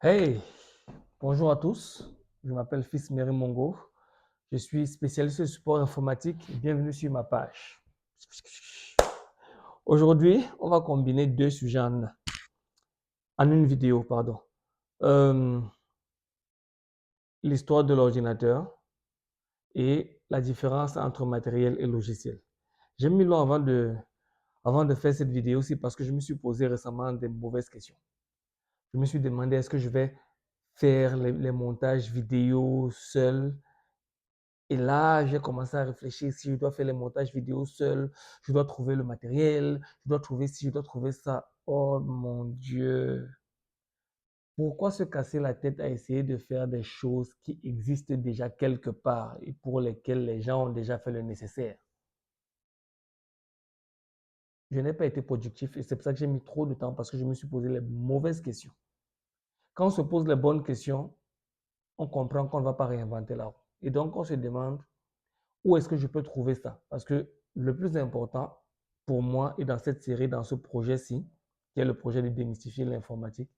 Hey, bonjour à tous. Je m'appelle Fils Mary Mongo. Je suis spécialiste de support informatique. Bienvenue sur ma page. Aujourd'hui, on va combiner deux sujets en une vidéo, pardon. Euh, L'histoire de l'ordinateur et la différence entre matériel et logiciel. J'ai mis long avant de faire cette vidéo aussi parce que je me suis posé récemment des mauvaises questions. Je me suis demandé est-ce que je vais faire les montages vidéo seul. Et là, j'ai commencé à réfléchir si je dois faire les montages vidéo seul, je dois trouver le matériel, je dois trouver ci, je dois trouver ça. Oh mon Dieu. Pourquoi se casser la tête à essayer de faire des choses qui existent déjà quelque part et pour lesquelles les gens ont déjà fait le nécessaire? Je n'ai pas été productif et c'est pour ça que j'ai mis trop de temps parce que je me suis posé les mauvaises questions. Quand on se pose les bonnes questions, on comprend qu'on ne va pas réinventer la roue. Et donc, on se demande où est-ce que je peux trouver ça? Parce que le plus important pour moi et dans cette série, dans ce projet-ci, qui est le projet de démystifier l'informatique,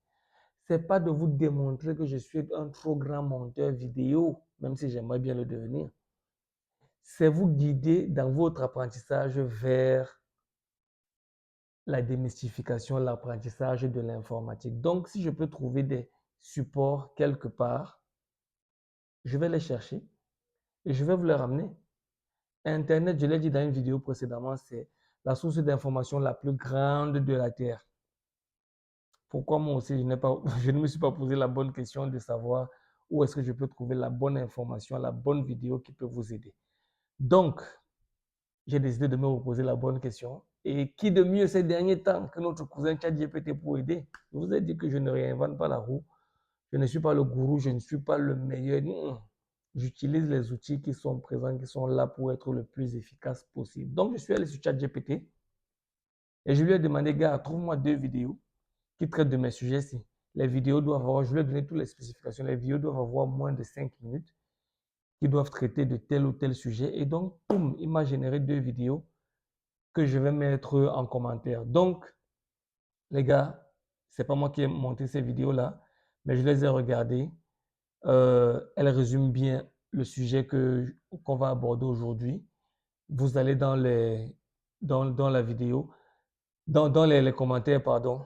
c'est pas de vous démontrer que je suis un trop grand monteur vidéo, même si j'aimerais bien le devenir. C'est vous guider dans votre apprentissage vers la démystification, l'apprentissage de l'informatique. Donc, si je peux trouver des supports quelque part, je vais les chercher et je vais vous les ramener. Internet, je l'ai dit dans une vidéo précédemment, c'est la source d'information la plus grande de la Terre. Pourquoi moi aussi, je ne me suis pas posé la bonne question de savoir où est-ce que je peux trouver la bonne information, la bonne vidéo qui peut vous aider. Donc, j'ai décidé de me reposer la bonne question. Et qui de mieux ces derniers temps que notre cousin ChatGPT pour aider? Je vous ai dit que je ne réinvente pas la roue. Je ne suis pas le gourou, je ne suis pas le meilleur. Non. J'utilise les outils qui sont présents, qui sont là pour être le plus efficace possible. Donc, je suis allé sur ChatGPT et je lui ai demandé, gars, trouve-moi deux vidéos qui traitent de mes sujets-ci. Les vidéos doivent avoir, je lui ai donné toutes les spécifications, les vidéos doivent avoir moins de 5 minutes, qui doivent traiter de tel ou tel sujet. Et donc, boum, il m'a généré deux vidéos que je vais mettre en commentaire. Donc, les gars, c'est pas moi qui ai monté ces vidéos-là, mais je les ai regardées. Elle résume bien le sujet qu'on va aborder aujourd'hui. Vous allez dans la vidéo, dans les commentaires, pardon,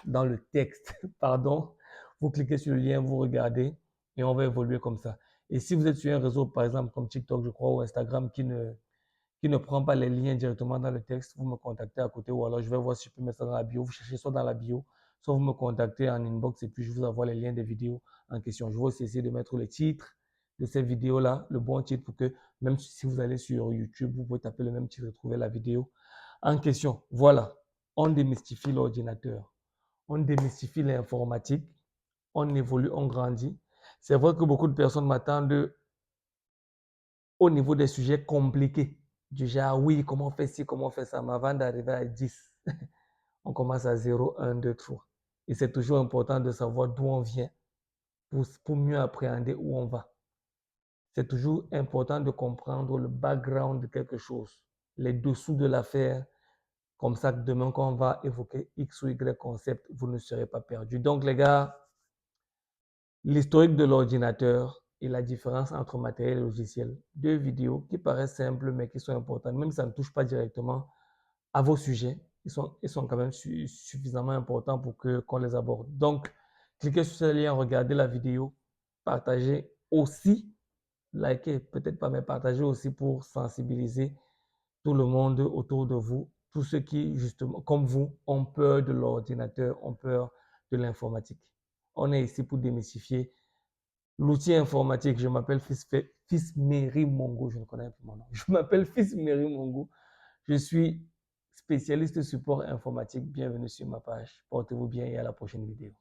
dans le texte, pardon. Vous cliquez sur le lien, vous regardez et on va évoluer comme ça. Et si vous êtes sur un réseau, par exemple, comme TikTok, je crois, ou Instagram, qui ne prend pas les liens directement dans le texte, vous me contactez à côté ou alors je vais voir si je peux mettre ça dans la bio. Vous cherchez soit dans la bio, soit vous me contactez en inbox et puis je vous envoie les liens des vidéos en question. Je vais aussi essayer de mettre le titre de ces vidéos-là, le bon titre pour que même si vous allez sur YouTube, vous pouvez taper le même titre et trouver la vidéo en question. Voilà, on démystifie l'ordinateur, on démystifie l'informatique, on évolue, on grandit. C'est vrai que beaucoup de personnes m'attendent au niveau des sujets compliqués. Du genre, oui, comment on fait ci, comment on fait ça. Mais avant d'arriver à 10, on commence à 0, 1, 2, 3. Et c'est toujours important de savoir d'où on vient pour mieux appréhender où on va. C'est toujours important de comprendre le background de quelque chose, les dessous de l'affaire. Comme ça, demain, quand on va évoquer X ou Y concept, vous ne serez pas perdu. Donc, les gars, l'historique de l'ordinateur et la différence entre matériel et logiciel. Deux vidéos qui paraissent simples mais qui sont importantes, même si ça ne touche pas directement à vos sujets, ils sont quand même suffisamment importants pour qu'on les aborde. Donc, cliquez sur ce lien, regardez la vidéo, partagez aussi, likez, peut-être pas, mais partagez aussi pour sensibiliser tout le monde autour de vous, tous ceux qui, justement, comme vous, ont peur de l'ordinateur, ont peur de l'informatique. On est ici pour démystifier l'outil informatique. Je m'appelle Fils Mary Mongo, je ne connais plus mon nom. Je m'appelle Fils Mary Mongo. Je suis spécialiste support informatique. Bienvenue sur ma page. Portez-vous bien et à la prochaine vidéo.